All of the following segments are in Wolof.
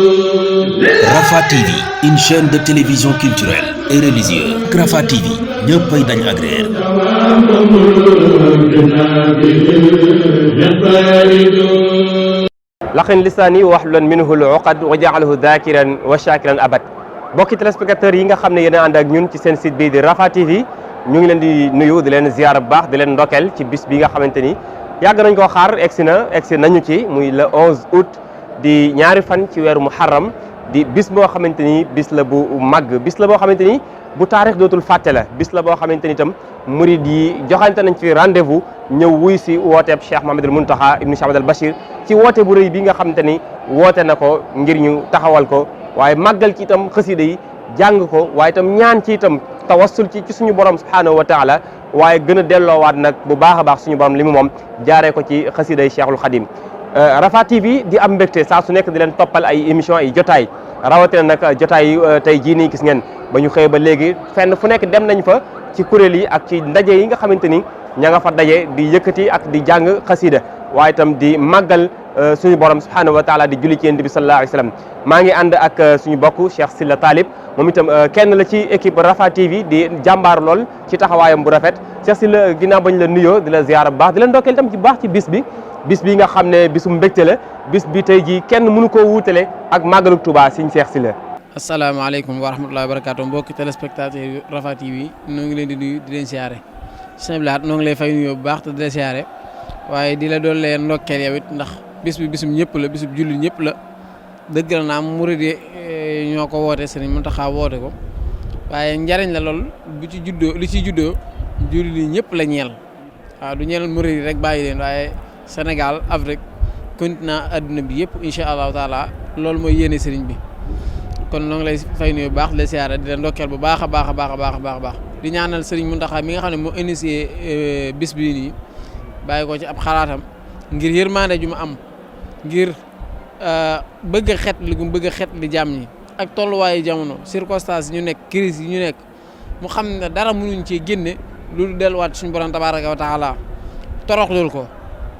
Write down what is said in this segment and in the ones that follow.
Rafah TV, une chaîne de télévision culturelle et religieuse. Rafah TV ñëppay dañ agréer. laqin lisaani waxlulan minhu al-uqad wa ja'alahu dhakiran wa shakiran abad. Bokki téléspectateurs yi nga xam ne yéen a ànd ak ñun ci seen site bii di Rafah TV ñu ngi leen di nuyu di leen ziar bu baax di leen ndokkeel ci bis bi nga xamante ni yàgg nañ koo xaar egsi nañu ci muy le 11 août di ñaari fan ci weeru muharram di bis boo xamante ni bis la bu màgg bis la boo xamante ni bu taarix dootul fàtte la bis la boo xamante ni itam murid yi joxante nañ fi rendez-vous ñëw wuy si wooteeb Cheikh Mouhamadoul Mountakha ibnu Cheikh Ahmadul Bachir ci woote bu rëy bi nga xamante ni woote na ko ngir ñu taxawal ko waaye màggal ci itam xasida yi jàng ko waaye itam ñaan ci itam tawassul ci suñu borom subhanahu wa taala waaye gën a delloowaat nag bu baax a baax suñu borom li mu moom jaaree ko ci xasida yi Cheikhul Khadim. Rafah TV di am mbégte saa su nekk di leen toppal ay émission ay jotaay rawatina nag jotaay tey jii nii gis ngeen ba ñu xëy ba léegi fenn fu nekk dem nañ fa ci kuréel yi ak ci ndaje yi nga xamante ni ña nga fa daje di yëkkati ak di jàng xasida waaye itam di màggal suñu borom subhanahu wa taala di julli ci yonent bi sallallahu alayhi wa sallam. maa ngi ànd ak suñu bokk Cheikh Sylla Talib moom itam kenn la ci équipe Rafah TV di jàmbaar lool ci taxawaayam bu rafet Cheikh Sylla ginnaaw bañ la nuyoo di la ziyaara bu baax di la ndokkeel itam ci baax ci bis bi nga xam ne bisum mbégte la bis bi tey jii kenn mënu koo wuutale ak màggalu Touba Sëriñ Cheikh Sylla. asalaamaaleykum wa rahmatullahi wa barakaatu mbokki téléspectateurs yu Rafah TV noo ngi leen di nuyu di leen siyaare sëñ Blaat noo ngi lay fay nuyoo bu baax te di la siyaare waaye di la doon leen ndokkeel yow it ndax bis bi bisum ñëpp la bisum jullit ñëpp la dëgg la naam murid yi ñoo ko woote Sëriñ Mountakha woote ko waaye njariñ la lool bu ci juddoo li ci juddoo jullit yi ñëpp la ñeel waaw du ñeel murid yi rek bàyyi leen waaye Sénégal Afrique continent adduna bi yëpp incha allahu taala loolu mooy yéene sëriñ bi kon noo ngi lay fay nuyu bu baax la siyaara di la ndokkeel bu baax a baax a baax a baax a baax di ñaanal sëriñ Mountakha mi nga xam ne moo initié bis bii nii bàyyi ko ci ab xalaatam ngir yërmande ju mu am ngir bëgg a xet li mu bëgg a xet li jàmm ñi ak tolluwaayu jamono circonstance yi ñu nekk crise yi ñu nekk mu xam ne dara mënuñ cee génne loolu delluwaat suñu borom tabaraka wa taala toroxlul ko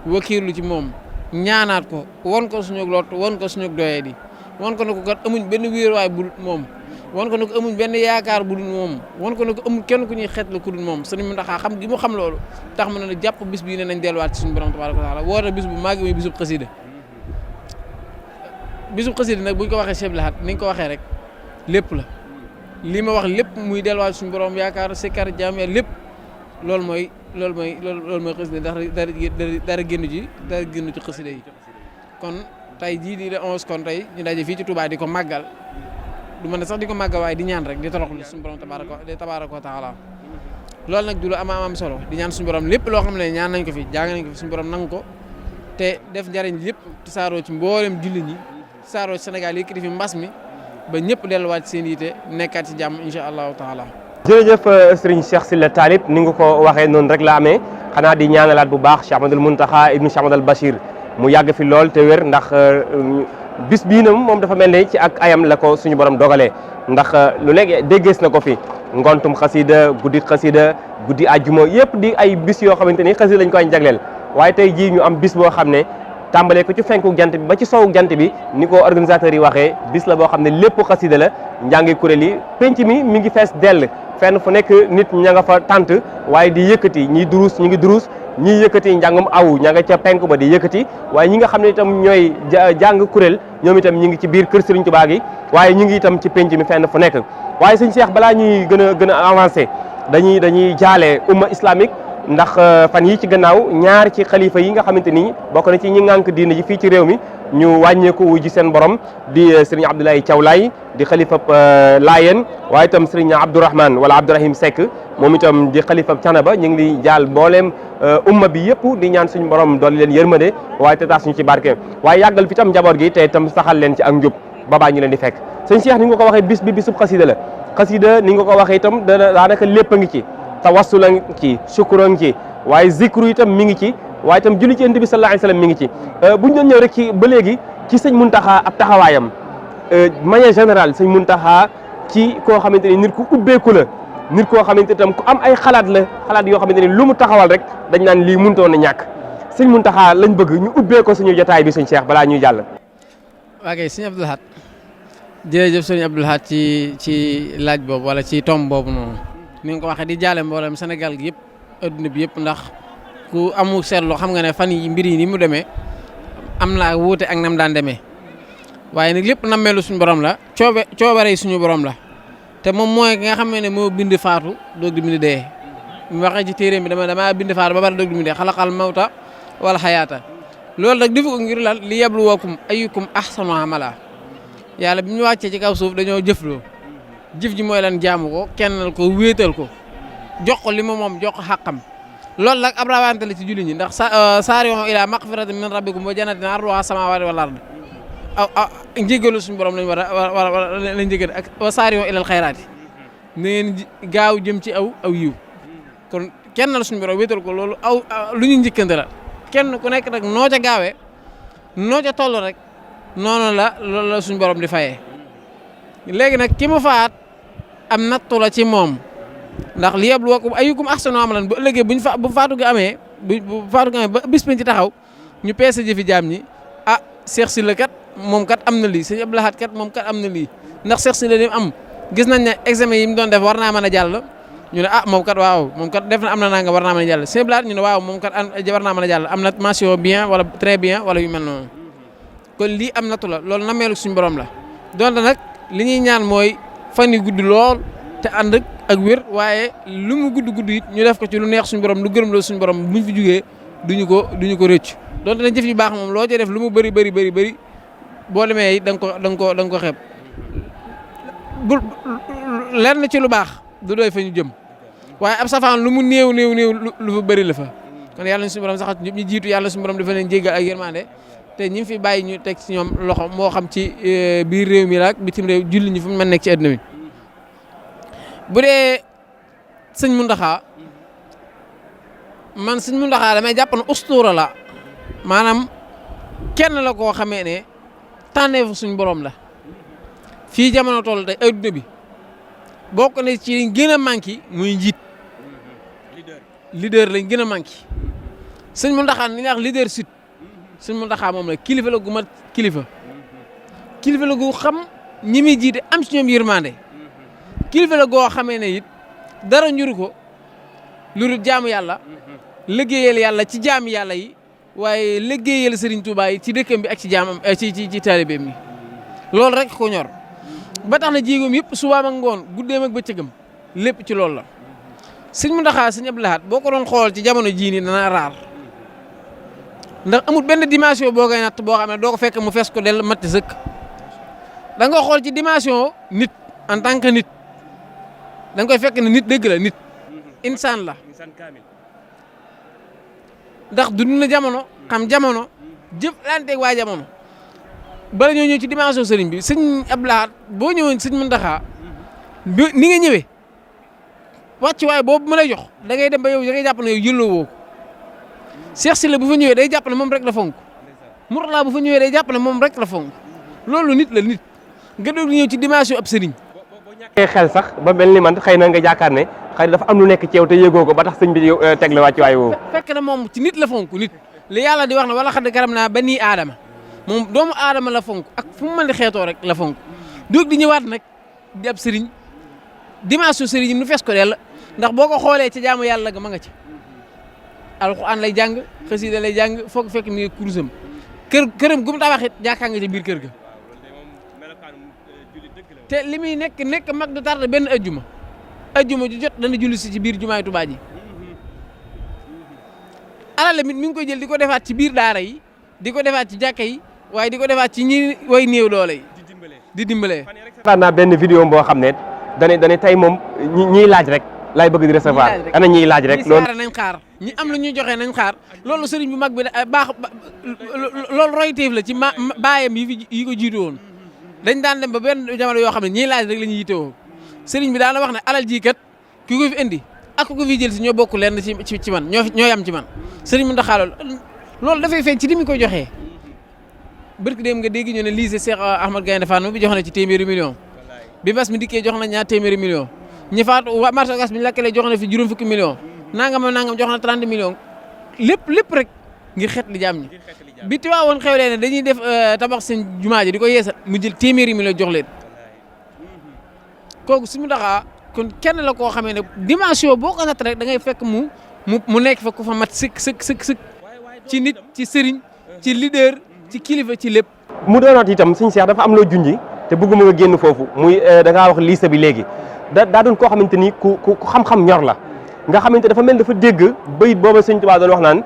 wakiirlu ci moom ñaanaat ko won ko suñu lot won ko suñu doyee di won ko ne ko kat amuñ benn wéeruwaay bu dul moom won ko ne ko amuñ benn yaakaar bu dul moom won ko ne ko amul kenn ku ñuy xeet la ku dul moom Sëriñ Mountakha xam gi mu xam loolu tax mu ne jàpp bis bii ne nañ delluwaat ci suñu borom tabaraka wa taala woote bis bu màgg muy bisub xasida nag buñ ko waxee Cheikh Lahat ni nga ko waxee rek lépp la li ma wax lépp muy delluwaat suñu borom yaakaar sikkar jaam lépp loolu mooy xasida ndax dara génn ci xasida yi kon tey jii di la 11 kon tey ñu daje fii ci Touba di ko màggal du mën a sax di ko màggal waaye di ñaan rek di toroxlu suñu borom tabaraka wa taala loolu nag du lu am solo di ñaan suñu borom lépp loo xam ne ñaan nañ ko fi jàng nañ ko fi suñu borom nangu ko te def njariñ lépp tasaaroo ci mboolem jullit ñi tasaaroo ci Sénégal yi di fi mbas mi ba ñëpp delluwaat seen yite nekkaat ci jàmm incha allahu taala. jërëjëf Serigne Cheikh Sylla Talib ni nga ko waxee noonu rek la amee xanaa di ñaanalaat bu baax Cheikh Ahmadul Mountakha ibnu Cheikh Ahmadul Bachir mu yàgg fi lool te wér ndax bis bii na moom dafa mel ne ci ak ayam la ko suñu borom dogalee ndax lu nekk déggees na ko fi ngontum xasida guddi àjjuma yëpp di ay bis yoo xamante ni xasida lañ koy jagleel waaye tey jii ñu am bis boo xam ne tàmbalee ko ci fenku jant bi ba ci sowu jant bi ni ko organisateurs yi waxee bis la boo xam ne lépp xasida la njàngi kuréel yi penc mi ngi fees dell fenn fu nekk nit ña nga fa tant waaye di yëkkati ñi ngi durus ñii yëkkati njàngum aw ña nga ca penk ba di yëkkati waaye ñi nga xam ne itam ñooy jàng kuréel ñoom itam ñi ngi ci biir kër Serigne Touba gi waaye ñi ngi itam ci penc mi fenn fu nekk waaye sëñ Cheikh balaa ñuy gën a avancé dañuy jaale umma islamique ndax fan yi ci gannaaw ñaar ci xalifa yi nga xamante ni bokk na ci ñi ngànk diine ji fii ci réew mi ñu wàññeeku wu ji seen borom di Serigne Abdoulaye Thiaw Laye di xalifa Laayeen waaye itam Serigne Abdourahmane wala Abdourahim Seck moom itam di xalifa Canaba ñu ngi di jaal mbooleem umma bi yëpp di ñaan suñu borom dool leen yërmande waaye te taas ñu ci barke waaye yàggal fi tam njaboot gi te itam saxal leen ci ak njub babaa ñu leen di fekk sëñ Cheikh ni nga ko waxee bis bi bisub xasida la xasida ni nga ko waxee itam daanaka lépp a ngi ci tawassul a ngi ci sukkur a ngi ci waaye zikru itam mi ngi ci waaye itam julli ci Yonent bi sallallahu alayhi wasallam mi ngi ci buñ doon ñëw rek ci ba léegi ci sëñ Mountakha ab taxawaayam manière générale sëñ Mountakha ci koo xamante ni nit ku ubbeeku la nit koo xamante itam ku am ay xalaat la xalaat yoo xamante ni lu mu taxawal rek dañ naan lii mënutoon a ñàkk sëñ Mountakha lañ bëgg ñu ubbee ko suñu jotaay bi sëñ Cheikh balaa ñuy jàll. waa kay sëñ Abdou Lahad jërëjëf sëñ Abdou Lahad ci laaj boobu wala ci tomb boobu noonu ni nga ko waxee di jaale mboolem Sénégal gi yëpp adduna bi yëpp ndax ku amu seetlu xam nga ne fan yi mbir yi ni mu demee am na wuute ak nam daan demee waaye nag lépp nammeelu suñu borom la coobare suñu borom la te moom mooy ki nga xam ne moo bind faatu doog di bind dee mu waxee ci téere bi dama bind faatu ba pare doog di bind dee xalaqal mawta wal xayaata loolu nag defu ko ngir lan li yabluwakum ayyukum ahsanu amala yàlla bi ñu wàccee ci kaw suuf dañoo jëfloo jëf ji mooy lan jaamu ko kennal ko wéetal ko jox ko li mu moom jox ko xàqam loolu nag ab rawante la ci julli ñi ndax saari'u ila maqfiratin min rabbikum wa jannatin arduha samawati wal ard njégalu suñu borom lañ war a lañ njégal ak wa saari'u ilal xayraati na ngeen gaaw jëm ci aw yiw kon kennal suñu borom wéetal ko loolu lu ñu njëkkante la kenn ku nekk nag noo ca gaawee noo ca toll rek noonu la loolu la suñu borom di fayee léegi nag ki mu faat am nattu la ci moom ndax li yabluwakum ayyukum ahsanu amalan bu ëllëgee bu faatu gi amee bu faatu gi amee ba bis ci taxaw ñu peese jëfi jaam ñi Cheikh Sylla kat moom kat am na lii sëñ Abdou Lahad kat moom kat am na lii ndax Cheikh Sylla li am gis nañ ne examen yi mu doon def war naa mën a jàll ñu ne moom kat waaw moom kat def na am na nanga war naa mën a jàll sëñ Abdou Lahad ñu ne waaw moom kat war naa mën a jàll am na mention bien wala très bien wala yu mel noonu kon lii am natu la loolu nameelu suñu borom la donte nag li ñuy ñaan mooy fan yu gudd lool te ànd ak wér waaye lu mu gudd it ñu def ko ci lu neex suñu borom lu gërëm la suñu borom buñ fi jugee duñu ko rëcc donte nag jëf yu baax moom loo cee def lu mu bëri boo demee it da nga ko xeeb bu lenn ci lu baax du doy fa ñu jëm waaye ab safaan lu mu néew lu fa bëri la fa kon yàlla na suñu borom sax ñu jiitu yàlla suñu borom dafa leen jéggal ak yërmande te ñi fi bàyyi ñu teg ci ñoom loxo moo xam ci biir réew mi la ak bitim réew julli ñi fu mu mën nekk ci àdduna bi bu dee sëñ Mountakha man sëñ Mountakha damay jàpp ne ustuura la maanaam kenn la koo xamee ne tànneefu suñ borom la fii jamono toll tey adduna bi bokk na ci liñ gën a manqué muy njiit leader lañ gën a manqué sëñ Mountakha li ñuy wax leadership sëñ Mountakha moom la kilifa la gu mat kilifa la gu xam ñi muy jiite am ci ñoom yërmande kilifa la goo xamee ne it dara njuru ko lu dul jaamu yàlla liggéeyal yàlla ci jaami yàlla yi waaye liggéeyal Serigne Touba yi ci dëkkam bi ak ci jaamam ci taalibeem yi loolu rek ko ñor ba tax na jéegoom yëpp subaam ak ngoon guddeem ak bëccëgam lépp ci loolu la sëñ Mountakha sëñ Abdou Lahad boo ko doon xool ci jamono jii nii dana raar ndax amul benn dimension boo koy natt boo xam ne doo ko fekk mu fees ko del matt sëkk da nga xool ci dimension nit en tant que nit da nga koy fekk ne nit dëgg la nit insaan la ndax dund na jamono xam jamono jëflanteeg waa jamono bala ñoo ñëw ci dimension sëriñ bi sëñ Abdou Lahad boo ñëwoon sëñ Mountakha ni nga ñëwee wàcc waaye boobu ma lay jox da ngay dem ba yow da ngay jàpp ne yow yëlloo woo ko Cheikh Sylla bu fa ñëwee day jàpp ne moom rek la fonk Mourtala bu fa ñëwee day jàpp ne moom rek la fonk loolu nit la nit nga doog ñëw ci dimension ab sëriñ. boo ñàkkee xel sax ba mel ni man xëy na nga jaakaar ne xëy na dafa am lu nekk ci yow te yëgoo ko ba tax sëñ bi teg la wàcc waay woowu. fekk na moom ci nit la fonk nit li yàlla di wax ne wala xad karam naa banii aadama moom doomu aadama la fonk ak fu mu mën di xeetoo rek la fonk doog di ñëwaat nag di ab sëriñ dimension sëriñ nu fees ko dell ndax boo ko xoolee ci jaamu yàlla ga ma nga ci alxuraan lay jàng xasida lay jàng foog fekk mi ngi kurusam këram gu mu tabax it jàkkaa nga ci biir kër ga te li muy nekk mag du tardé benn ajjuma ju jot dana julli si ci biir jumaay Tuubaa ji alal mi ngi koy jël di ko defaat ci biir daara yi di ko defaat ci jàkka yi waaye di ko defaat ci ñi way néew doole yi di dimbalee. xanaa naa benn vidéo boo xam ne dane tey moom ñiy laaj rek laay bëgg di recevoir ana ñiy laaj rek loolu nañ xaar ñi am lu ñuy joxe nañ xaar loolu sëriñ bu mag bi baax loolu royteef la ci baayam yi ko jiitu woon dañ daan dem ba benn jamono yoo xam ne ñiy laaj rek la ñuy yitewoo sëriñ bi daana wax ne alal ji kat ki ko fi indi ak ko fi jël si ñoo bokk lenn ci man ñoo yam ci man sëriñ Mountakha loolu dafay feeñ ci ni mu koy joxee barki dem nga dégg ñu ne lycée Cheikh Ahmad Gaïndé Fatma bi jox na ci téeméeri million bi mbas mi dikkee jox na ñaar téeméeri millions ñi faatu waa marché gas bi ñu lakkalee jox na fi juróom fukki millions nangam jox na 30 millions lépp rek ngir xeet li jaam ñi bi Tiwaawoon xewlee ne dañuy def tabax seen jumaa ji di ko yeesal mu jël téeméeri millions jox leen kooku suñu taxaa kon kenn la koo xamee ne dimension boo ko natt rek da ngay fekk mu nekk fa ku fa mat sëkk ci nit ci sëriñ ci leader ci kilifa ci lépp. mu doonaat itam suñu Cheikh dafa am loo junji te bëgguma nga génn foofu muy da ngaa wax lycée bi léegi daa doon koo xamante ni ku xam-xam ñor la nga xamante dafa mel dafa dégg bayit booba Sëñ Tuubaa doon wax naan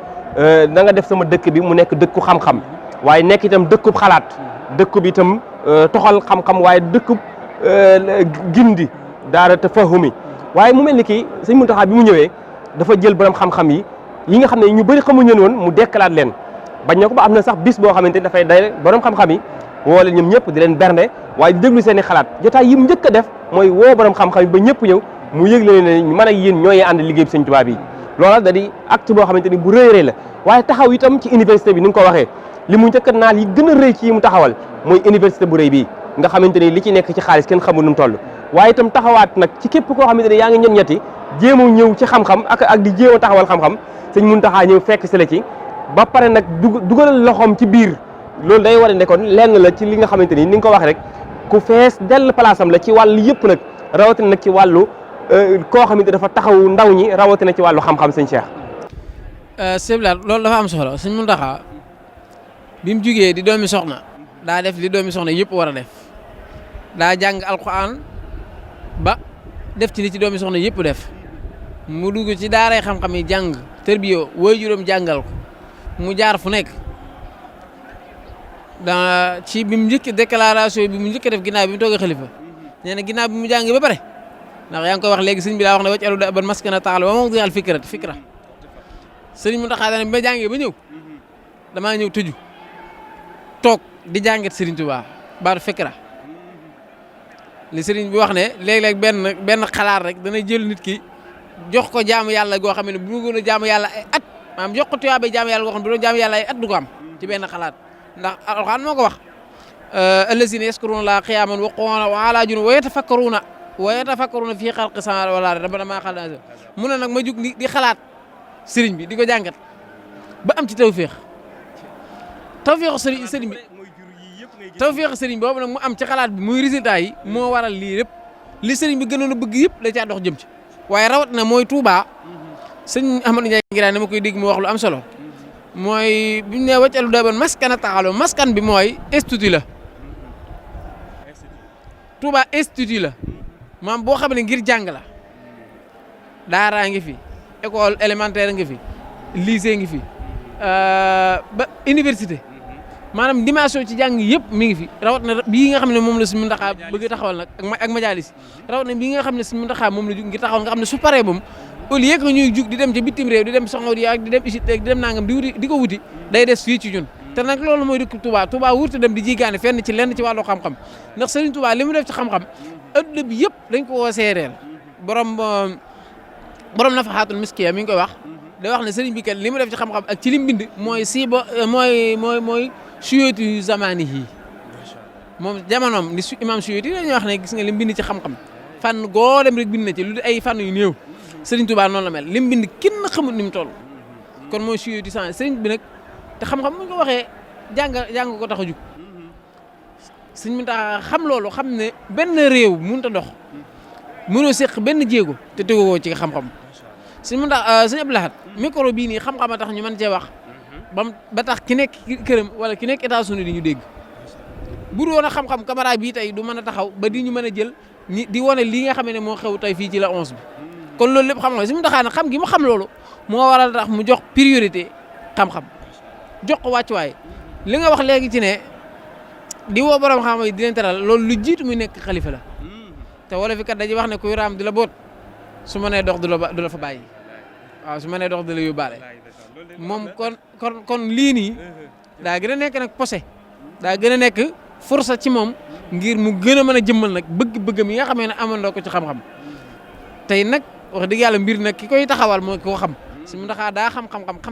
da nga def sama dëkk bi mu nekk dëkku xam-xam waaye nekk itam dëkkub xalaat dëkkub itam toxal xam-xam waaye dëkkub gindi daara tafahumi waaye mu mel ni kii Sëñ Muntaxa bi mu ñëwee dafa jël borom xam-xam yi nga xam ne ñu bëri xamuñu woon mu dekkalaat leen bañ na ko ba am na sax bis boo xamante ni dafay day borom xam-xam yi woo leen ñoom ñëpp di leen bernde waaye di déglu seen i xalaat jotaay yi mu njëkk a def mooy woo borom xam-xam yi ba ñëpp ñëw mu yëg leen ne man ak yéen ñooy ànd liggéey bi Sëñ Tuubaa bi loola da di acte boo xamante ni bu rëy la waaye taxaw itam ci université bi ni nga ko waxee li mu njëkk a naal yi gën a rëy ci yi mu taxawal mooy université bu rëy bii nga xamante ni li ci nekk ci xaalis kenn xamul nu mu toll waaye itam taxawaat nag ci képp koo xamante ni yaa ngi ñetti jéem a ñëw ci xam-xam ak di jéem a taxawal xam-xam Sëñ Muntaxa ñëw fekk si la ci ba pare nag dugalal loxoom ci biir loolu day war ne kon lenn la ci li nga xamante ni nga ko wax rek ku fees dell place am la ci wàllu yëpp nag rawatina nag ci wàllu koo xamante dafa taxaw ndaw ñi rawatina ci wàllu xam-xam sëñ Cheikh. Sëblaat loolu dafa am solo Sëñ Muntaxa bi mu jugee di doomi soxna daa def li doomi soxna yëpp war a def daa jàng alquran ba def ci li ci doomi soxna yëpp def mu dugg ci daaray xam-xam yi jàng tërbiyo woy juróom jàngal ko mu jaar fu nekk ci bi mu njëkk déclaration bi mu njëkk def ginnaaw bi mu toogee xalifa nee na ginnaaw bi mu jàng ba pare ndax yaa ngi koy wax léegi sëñ bi daa wax ne wacc alu da ban maskana taala wa mawdi al fikra sëriñ Muntaxa dane bi ma jàngee ba ñëw damaa ñëw tëju toog di jàngat sëriñ Tuubaa baatu fikra li sëriñ bi wax ne léeg-léeg benn xalaat rek dana jël nit ki jox ko jaamu yàlla goo xam ne bu mu gën a jaamu yàlla ay at maanaam jox ko tuyaabay jaamu yàlla goo xam ne bu doon jaamu yàlla ay at du ko am ci benn xalaat ndax alxuraan moo ko wax allazina yaskuruna laa qiyaaman wa qu'uudan wa alaa junubihim wa yatafakkaruna fii xalqi samaawaati wal ardi rabbana maa xalaqta mu ne nag ma jug di xalaat sëriñ bi di ko jàngat ba am ci tawféexu sëriñ bi tawféexu sëriñ boobu nag mu am ci xalaat bi muy résultat yi moo waral lii lépp li sëriñ bi gënoon a bëgg yëpp la caa dox jëm ci waaye rawat na mooy Touba sëñ Ahmadou Ndiaye Nguirane ma koy dégg mu wax lu am solo mooy bi ñu nee waccalu daaban maskana taxalo maskan bi mooy institut la Touba institut la maam boo xam ne ngir jàng la daaraa ngi fi école élémentaire ngi fi lycée ngi fi ba université maanaam dimension ci jàng yëpp mi ngi fi rawat na bii nga xam ne moom la Sëñ Muntaxa bëgg taxawal nag ak majalis rawat na bii nga xam ne Sëñ Muntaxa moom la jug ngir taxawal nga xam ne su paree moom au lieu que ñuy jug di dem ca bitim réew di dem Saoudi ak di dem Égypte di dem nangam di ko wuti day des fii ci ñun te nag loolu mooy dëkk Touba wurte dem di jigaane fenn ci lenn ci wàllu xam-xam ndax Sëriñ Touba li mu def ci xam-xam adduna bi yëpp dañ ko woo seereel borom Nafaxaatul Miskiya mi ngi koy wax day wax ne sëriñ bi kat li mu def ci xam-xam ak ci lim bind mooy mooy suyuti zamani yi moom jamonoom ni imam Suyuti dañuy wax ne gis nga lim bind ci xam-xam fànn goo dem rek bind na ci lu ay fànn yu néew Sëriñ Touba noonu la mel lim bind kenn xamul ni mu toll kon mooy suyuti sëriñ bi nag te xam-xam bu ñu ko waxee jàng ko tax a jug Sëriñ bi tax xam loolu xam ne benn réew mënut a dox mënoo seq benn jéego te tegoo ci xam-xam Sëriñ bi tax Sëriñ Abdou Lahad micro bii nii xam-xam a tax ñu mën cee wax ba tax ki nekk këram wala ki nekk États-Unis di ñu dégg bu doon a xam-xam caméra bii tey du mën a taxaw ba di ñu mën a jël di wane lii nga xam ne moo xew tey fii ci la 11 bi kon loolu lépp xam nga Sëriñ Muntaxa nag xam gi mu xam loolu moo waral tax mu jox priorité xam-xam jox ko wàccuwaay li nga wax léegi ci ne di woo borom xam-xam yi di leen teral loolu lu jiitu muy nekk xalifa la te wala fi kat dañuy wax ne kuy raam di la boot su ma nee dox du la fa bàyyi waaw su ma nee dox du la yóbbaale moom kon lii nii daa gën a nekk nag posé daa gën a nekk force ci moom ngir mu gën a mën a jëmmal nag bëgg-bëggam yi nga xamee ne amandoo ko ci xam-xam tey nag wax dëgg yàlla mbir nag ki koy taxawal mooy ko xam Sëñ Muntaxa daa xam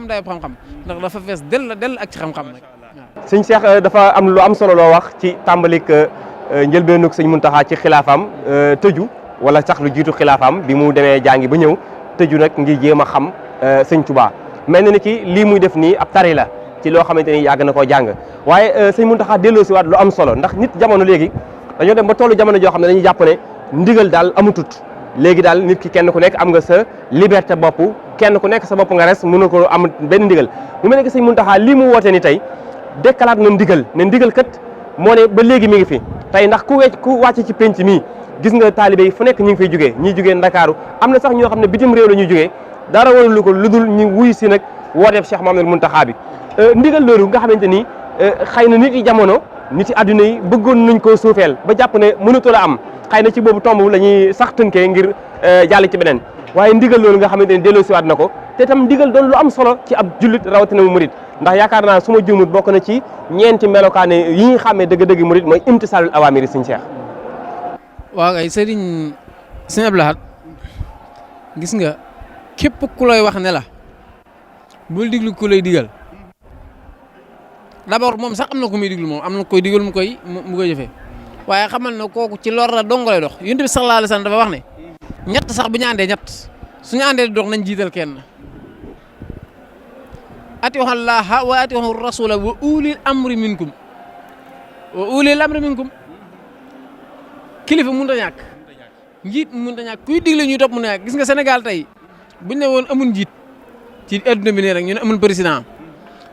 day xam-xam ndax dafa fees dell ak ci xam-xam nag waaw. sëñ Cheikh dafa am lu am solo loo wax ci tàmbalik njëlbeenug sëñ Muntaxa ci xilaafaam tëju wala sax lu jiitu xilaafaam bi mu demee jàngi ba ñëw tëju nag ngir jéem a xam sëñ Tuubaa mel na ni ki lii muy def nii ab tari la ci loo xamante ni yàgg na koo jàng waaye sëñ Muntaxa delloo si waat lu am solo ndax nit jamono léegi dañoo dem ba tollu jamono joo xam ne dañuy jàpp ne ndigal daal amutut léegi daal nit ki kenn ku nekk am nga sa liberté bopp kenn ku nekk sa bopp nga res mënu ko am benn ndigal mu mel ne que sëñ Muntaxa lii mu woote ni tey dekkalaat na ndigal ne ndigal kat moo ne ba léegi mi ngi fi tey ndax ku wàcc ci penc mii gis nga taalibe yi fu nekk ñu ngi fiy jugee ñiy jugee Ndakaaru am na sax ñoo xam ne bitim réew la ñuy jugee dara warul ko lu dul ñu wuy si nag wooteef Cheikh Mouhamadoul Mountakha bi ndigal loolu nga xamante ni xëy na nit yi jamono nit yi àdduna yi bëggoon nañ koo suufeel ba jàpp ne mënatu la am xëy na ci boobu tomb la ñuy sax tënkee ngir jàll ci beneen waaye ndigal loolu nga xamante ni delloo siwaat na ko te tam ndigal doon lu am solo ci ab jullit rawatina mu murit ndax yaakaar naa su ma juumut bokk na ci ñeenti melokaane yi ñu xàmmee dëgg-dëgg murit mooy imtisaalul awaamiri sëñ Cheikh. waaw kay sëñ Abdou Lahad gis nga képp ku lay wax ne la bul diglu ku lay digal d'abord moom sax am na ku muy diglu moom am na koy digal mu koy jëfee waaye xamal na kooku ci lor la dong lay dox Yonent bi sallallahu alayhi wasallam dafa wax ne ñett sax bu ñu àndee ñett suñu àndee dox nañ jiital kenn atii'u llaaha wa atii'u rasuula wa ulil amri minkum kilifa mënut a ñàkk njiit mënut a ñàkk kuy digle ñuy topp mënut a ñàkk gis nga Sénégal tey buñ ne woon amul njiit ci adduna bi ne rek ñu ne amul président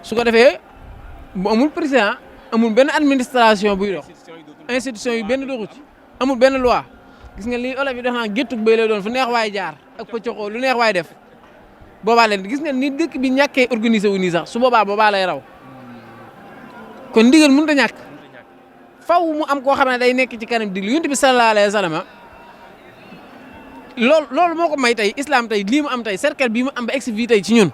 su ko defee bu amul président amul benn administration buy dox institution yi benn doxu ci amul benn loi gis nga lii olof yi def naa géttug bay lay doon fu neex waay jaar ak pëccoxoo lu neex waay def boobaa leen gis nga ni dëkk bi ñàkkee organisé wu nii sax su boobaa lay raw kon ndigal mënut a ñàkk faw mu am koo xam ne day nekk ci kanam diglu Yonent bi sallallahu alayhi wa sallam loolu moo ko may tey islam tey lii mu am tey cercle bii mu am ba egsi fii tey ci ñun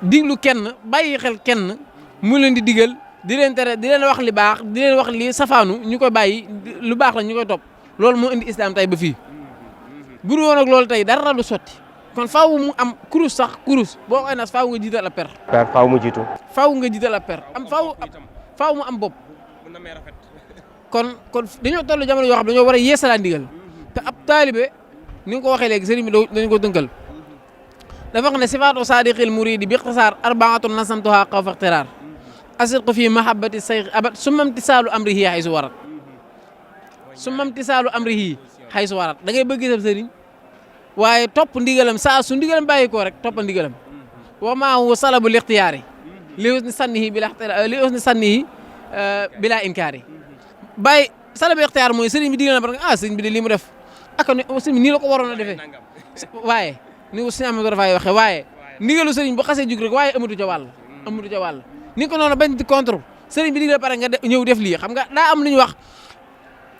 diglu kenn bàyyi xel kenn mu leen di digal di leen tere di leen wax li baax di leen wax li safaanu ñu koy bàyyi lu baax la ñu koy topp loolu moo indi islam tey ba fii bu dul woon ak loolu tey dara du sotti kon faaw mu am kurus boo koy nas faaw nga jiital a per. faaw mu jiitu. faaw nga jiital a per am faaw mu am bopp. kon dañoo toll jamono yoo xam dañoo war a yeesalaat ndigal te ab taalibe ni nga ko waxee léegi sëriñ bi dañu ko tënkal dafa wax ne sifaatu saadiqil muridi bi ixtisaar arbaatun nasamtuha xawfa ixtiraar asirqu fi mahabbati sayx abad summa imtisaalu amrihi xaysu warat da ngay bëgg sa sëriñ waaye topp ndigalam saa su ndigalam bàyyi ko rek toppa ndigalam wa maa huwa salabul ixtiyaari li husni sannihi bila inkaari bàyyi salabu ixtiyaar mooy sëriñ bi digal na parce que sëriñ bi de lii mu def ak sëriñ bi nii la ko waroon a defee waaye ni ko sëriñ Amadou Rafaay waxee waaye ndigalu sëriñ bu xasee jug rek waaye amatu ca wàll ni ko noonu bañ di contre sëriñ bi digal pare nga ñëw def lii xam nga daa am lu ñuy wax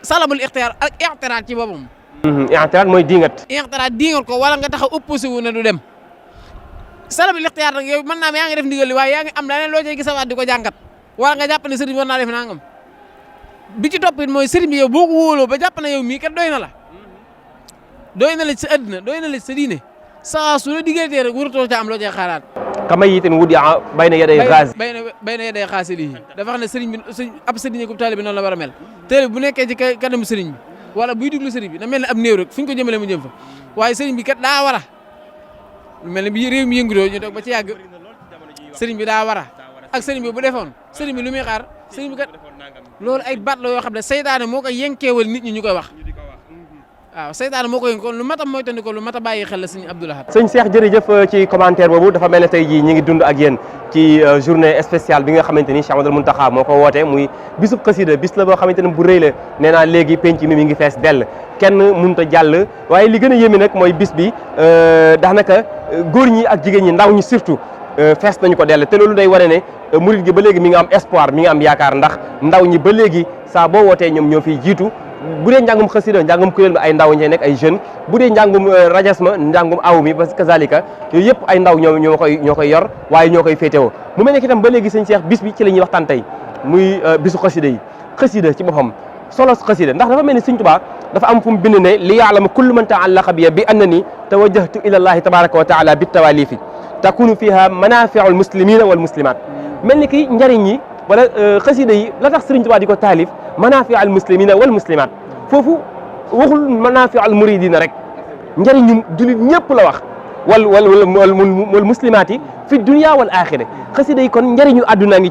salabul ixtiyaar ak ixtiraat ci boppam. ixtiraat mooy diingat ko wala nga taxaw opposé wu ne du dem salabul ixtiyaar nag yow mën naa yaa ngi def ndigal li waaye yaa ngi am leneen loo cay gisawaat di ko jàngat wala nga jàpp ne sëriñ bi war naa def nangam bi ci topp it mooy sëriñ bi yow boo ko wóoloo ba jàpp na yow mii kat doy na la ci sa àddina doy na la ci sa diine saa su la diggatee rek warutoo ca am loo cay xaaraat. kama yitin wudi bayna yaday xaas. bayna yaday xaasili yi dafa xam ne sëriñ bi ab sëriñ ko taalibe bi noonu la war a mel taalibe bu nekkee ci kanamu sëriñ bi wala buy déglu sëriñ bi na mel ne ab néew rek fu ñu ko jëmale mu jëm fa waaye sëriñ bi kat daa war a lu mel ne bi réew mi yëngutoo ñu toog ba ci yàgg sëriñ bi daa war a ak sëriñ bi bu defoon sëriñ bi lu muy xaar sëriñ bi kat loolu ay baat la yoo xam ne seytaane moo ko yenkeewal nit ñi ñu koy wax waaw seytaane moo ko yenk kon lu mat a moytandi ko lu mat a bàyyi xel la sëñ Abdou Lahad. sëñ Cheikh jërëjëf ci commentaire boobu dafa mel ne tey jii ñi ngi dund ak yéen ci journée spéciale bi nga xamante ni Cheikh Mouhamadoul Mountakha moo ko woote muy bisub xasida bis la boo xamante ne bu rëy la nee naa léegi penc mi ngi fees dell kenn mënut a jàll waaye li gën a yéeme nag mooy bis bi daanaka góor ñi ak jigéen ñi ndaw ñi surtout fees nañu ko dell te loolu day wane ne murid gi ba léegi mi ngi am espoir mi ngi am yaakaar ndax ndaw ñi ba léegi saa boo wootee ñoom ñoo fiy jiitu bu dee njàngum xasida njàngum kuréel mi ay ndaw ñee nekk ay jeunes bu dee njàngum rajasma njàngum aw mi parce que kazalika yooyu yëpp ay ndaw ñoo koy yor waaye ñoo koy féetewoo mu mel ne itam ba léegi sëñ Cheikh bis bi ci la ñuy waxtaan tey muy bisu xasida yi xasida ci boppam solo xasida ndax dafa mel ni sëñ Tuubaa dafa am fu mu bind ne li ya'lama kullu man ta'allaqa bi annani tawajjahtu ila allahi tabaraka wa taala bi tawalifi takunu fiha manafi'u almuslimina wal muslimat mel ni ki njariñ yi wala xasida yi la tax sëriñ Tuubaa di ko taalif manaafi al muslimina wal muslimat foofu waxul manaafi al muridina rek njëriñu jullit ñëpp la wax wal muslimaat yi fi dunya wal axira xasida yi kon njëriñu àdduna ngi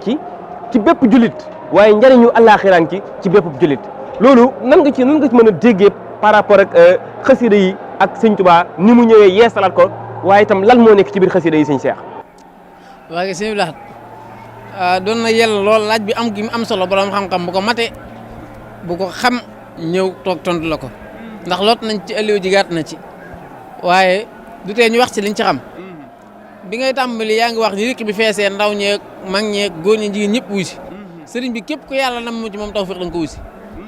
ci bépp jullit waaye njëriñu àllaaxira ngi ci bépp jullit loolu nan nga ci mën a déggee par rapport ak xasida yi ak sëñ Tuubaa ni mu ñëwee yeesalaat ko waaye itam lan moo nekk ci biir xasida yi sëñ Cheikh. waa ngi sëñ Lahat doon na yell lool laaj bi am gi am solo borom xam-xam bu ko mate bu ko xam ñëw toog tontu la ko ndax lot nañ ci ëllëw ji gàtt na ci waaye du tee ñu wax ci liñ ci xam bi ngay tàmbali yaa ngi wax ni rek bi feesee ndaw ñeeg mag ñeeg góor ñi jigéen ñëpp wuy si sëriñ bi képp ku yàlla nam mu ci moom tawfiq da nga ko wuy si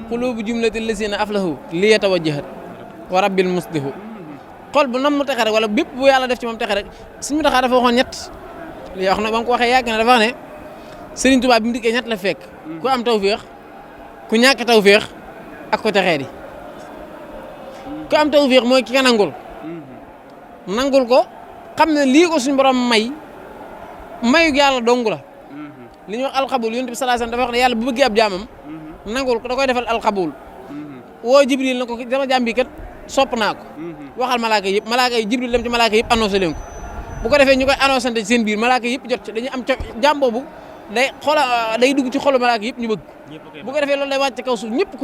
qulubu jumlatil lazina aflahu li yatawajjahat wa rabbil muslihu xol bu nam mu texe rek wala bépp bu yàlla def ci moom texe rek suñu taxaa dafa waxoon ñett li wax na ba nga ko waxee yàgg na dafa wax ne sëriñ Tuubaa bi mu dikkee ñett la fekk ku am tawfiq ku ñàkk tawfiq ak ko texee di ku am tawfiq mooy ki nga nangul ko xam ne lii ko suñu borom mayu yàlla dong la li ñuy wax alxabul yonent bi sallallahu alayhi wasallam dafa wax ne yàlla bu bëggee ab jaamam nangul ko da koy defal alxabul woo Jibril na ko dama jaam bi kat sopp naa ko waxal malaaka yi Jibril dem ci malaaka yëpp annoncé leen ko bu ko defee ñu koy annoncé ci seen biir malaaka yëpp jot ci dañuy am jaam boobu day dugg ci xolu malaaka yëpp ñu bëgg bu ko defee loolu day wàcc kaw suuf ñëpp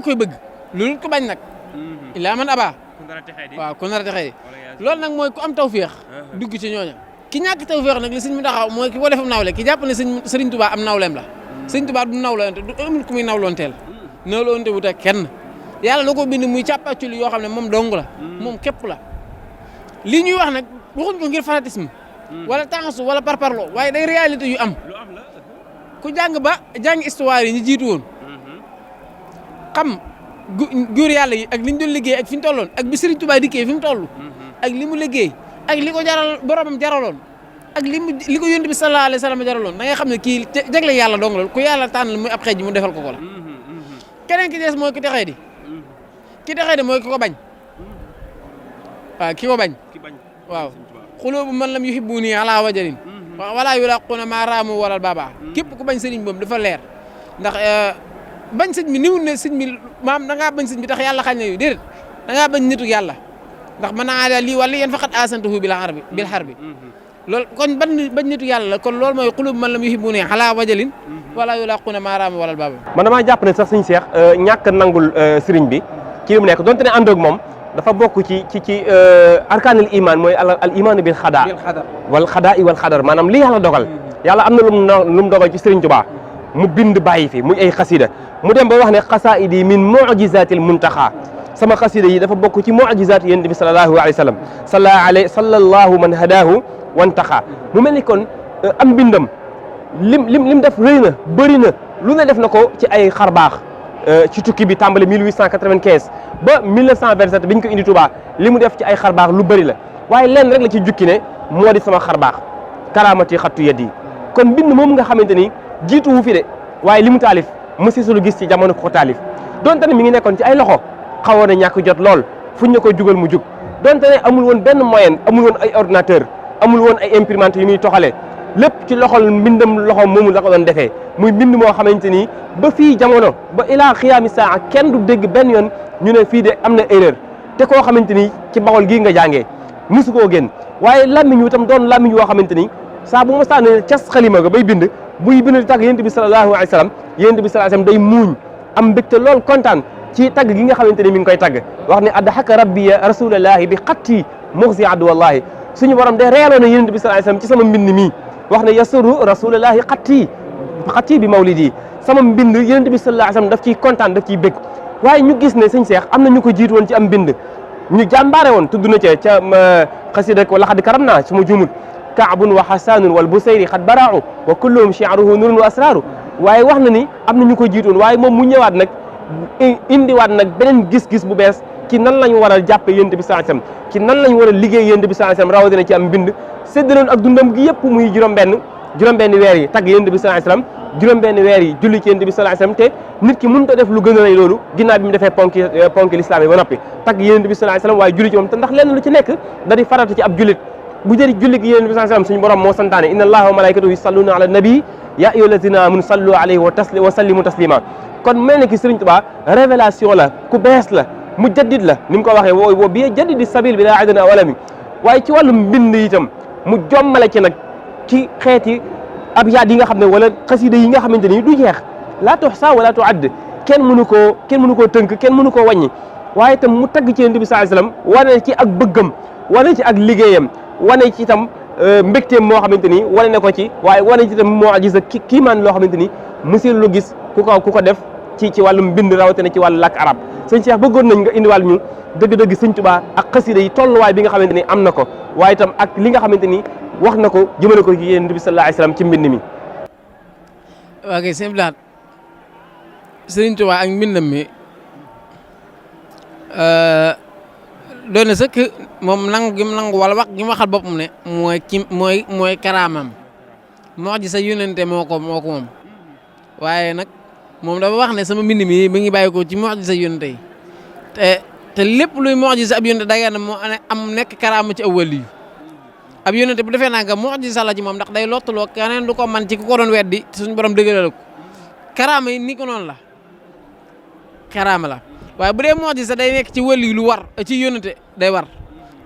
koy bëgg loolu ko bañ nag illaa man abaa waaw ku nar a texee loolu nag mooy ku am tawféex dugg ci ñooña ki ñàkk tawféex nag li sëñ mu taxaw mooy ki ko defam nawle ki jàpp ne sëriñ Tuubaa am nawleem la sëriñ Tuubaa du nawloonte du amul ku muy nawloonteel nawloonte wut ak kenn yàlla da ko bind muy càppacul yoo xam ne moom dong la moom képp la lii ñuy wax nag waxuñ ko ngir fanatisme wala tàngasu wala parparloo waaye day réalité yu am ku jàng histoire yi ñu jiitu woon xam góor yàlla yi ak li ñu doon liggéey ak fi ñu tolloon ak bi Serigne Touba dikkee fi mu toll ak li mu liggéey ak li ko jaral boromam jaraloon ak li ko yónent bi sallallahu alayhi wa sallam jaraloon da ngay xam ne kii jagle yàlla dong la ku yàlla tànn muy ab xeej mu defal ko la keneen ki des mooy ki texee di mooy ki ko bañ waaw ki ko bañ waaw xuloobu man lam yuhibbuni ala wajalin wala yulaquna ma raamu wala baba képp ku bañ sëriñ boobu dafa leer ndax bañ sëñ bi niwul ne sëñ bi maam da ngaa bañ sëñ bi tax yàlla xañ na yu déedéet da ngaa bañ nitu yàlla ndax mën naa daal lii wala yéen faqat asantuhu bil harbi loolu kon bañ nitu yàlla la kon loolu mooy xulub man lam yuhibbuni ala wajalin wala yulaquna ma raamu wala baba man damaa jàpp ne sax sëñ Cheikh ñàkk nangul sëriñ bi ci li mu nekk donte ne àndoog moom dafa bokk ci arkaanul iman mooy al iman bil xadaa wal xadar maanaam li yàlla dogal yàlla am na lu mu dogal ci sëriñ Tuubaa mu bind bàyyi fi muy ay xasida mu dem ba wax ne xasaidi min mujizatil muntaxa sama xasida yi dafa bokk ci mujizat yonent bi sallallahu alayhi wa sallam sallallahu man hadahu wantaxa mu mel ni kon am bindam lim def rëy na bëri na lu ne def na ko ci ay xarbaax ci tukki bi tàmbale 1895 ba 1927 bi ñu ko indi Touba li mu def ci ay xarbaax lu bëri la waaye lenn rek la ci jukki ne moo di sama xarbaax karaamati xattu yeddi kon mbind moom nga xamante ni jiitu wu fi de waaye li mu taalif mësi lu gis ci jamono ko taalif donte ne mi ngi nekkoon ci ay loxo xawoon na ñàkk jot lool fuñ ne ko jugal mu jug donte ne amul woon benn moyen amul woon ay ordinateur amul woon ay imprimante yu muy toxalee lépp ci loxol mbindam loxo moomu la ko doon defee muy mbind moo xamante ni ba fii jamono ba ilaa xiyaami saa kenn du dégg benn yoon ñu ne fii de am na erreur te koo xamante ni ci Bawol gii nga jàngee mosu koo génn waaye làmmiñ wi itam doon làmmiñ woo xamante ni saa bu ma sànnee cas xalima ga bay bind buy bind di tàgg yonent bi sallallahu alayhi wa sallam yonent bi sallallahu alayhi wa sallam day muuñ am mbégte lool kontaan ci tagg gi nga xamante ni mi ngi koy tagg wax ne adhaka rabbiya rasulallahi bi xatti muxsi addu wallahi suñu borom day reeloo na yonent bi sallallahu alayhi wa sallam ci sama mbind mii wax ne yasuru rasulallahi xatti bi mawlidi sama mbind yonent bi sallallahu alayhi wa sallam daf ciy kontaan daf ciy bég waaye ñu gis ne sëñ Cheikh am na ñu ko jiitu woon ci am mbind ñu jàmbaare woon tudd na ca xasida ko laxad karam naa su ma juumul kaabun wa xasanun wal busayri xad baraau wa kulluhum chiaruhu nurun wa asraru waaye wax na ni am na ñu ko jiitu woon waaye moom mu ñëwaat nag indiwaat nag beneen gis-gis bu bees ci nan lañu war a jàppe yonent bi sallallahu alayhi wasallam ci nan lañu war a liggéey yonent bi sallallahu alayhi wasallam rawatina ci am mbind séddaloon ak dundam gi yëpp muy juróom-benn weer yi tagg yonent bi sallallahu alayhi wasallam juróom-benn weer yi julli ci yonent bi sallallahu alayhi wasallam te nit ki mënut a def lu gën a rëy loolu ginnaaw bi mu defee ponki lislaam yi ba noppi tagg yonent bi sallallahu alayhi wasallam waaye julli ci moom te ndax lenn lu ci nekk da di farata ci ab jullit bu jëri julli gi yonent bi sallallahu alayhi wasallam suñu borom moo santaane inna allaha wa malaikatahu yusalluna ala nabi yaa ayyuha allazina amanu sallu alayhi wa sallimu taslima kon mel ni ki Sëriñ Tuubaa révélation la ku bees la mu jaddid la ni mu ko waxee woo bi jaddidi sabil bi daa adana walami waaye ci wàllu mbind itam mu jommale ci nag ci xeeti abyaat yi nga xam ne wala xasida yi nga xamante ni du jeex laa tuxsa wala tuadd kenn mënu koo tënk kenn mënu koo wàññi waaye itam mu tagg ci Yonent bi sallallahu alayhi wasallam wane ci ak bëggam wane ci ak liggéeyam wane ci itam mbégteem moo xamante ni wane na ko ci waaye wane ci itam mu'jiza kiimaan loo xamante ni musul lu gis ku ko def ci wàllum mbind rawatina ci wàllu làkk arab sëñ Cheikh bëggoon nañ nga indiwàll ñu dëgg-dëgg sëñ Tuubaa ak xasida yi tolluwaay bi nga xamante ni am na ko waaye itam ak li nga xamante ni wax na ko jëmale ko ci Yonent bi sallallahu alayhi wasallam ci mbind mi. waa kay sëñ Blaat sëñ Tuubaa ak mbindam mi doon na sëkk moom nangu gi mu nangu wala wax gi mu waxal boppam ne mooy karaamam mu'jiza yónnente moo ko moom waaye nag moom dafa wax ne sama mbind mi ngi bàyyi ko ci mu'jiza yónnente yi te lépp luy mu'jiza ab yónnente da moo am nekk karaama ci aw waliyu ab yónnente bu defee naa nga mu'jiza la ci moom ndax day lottuloo keneen du ko man ci ku ko doon weddi suñu borom dëggalal ko karaama yi ni ko noonu la karaama la waaye bu dee mu'jiza day nekk ci waliyu lu war ci yónnente day war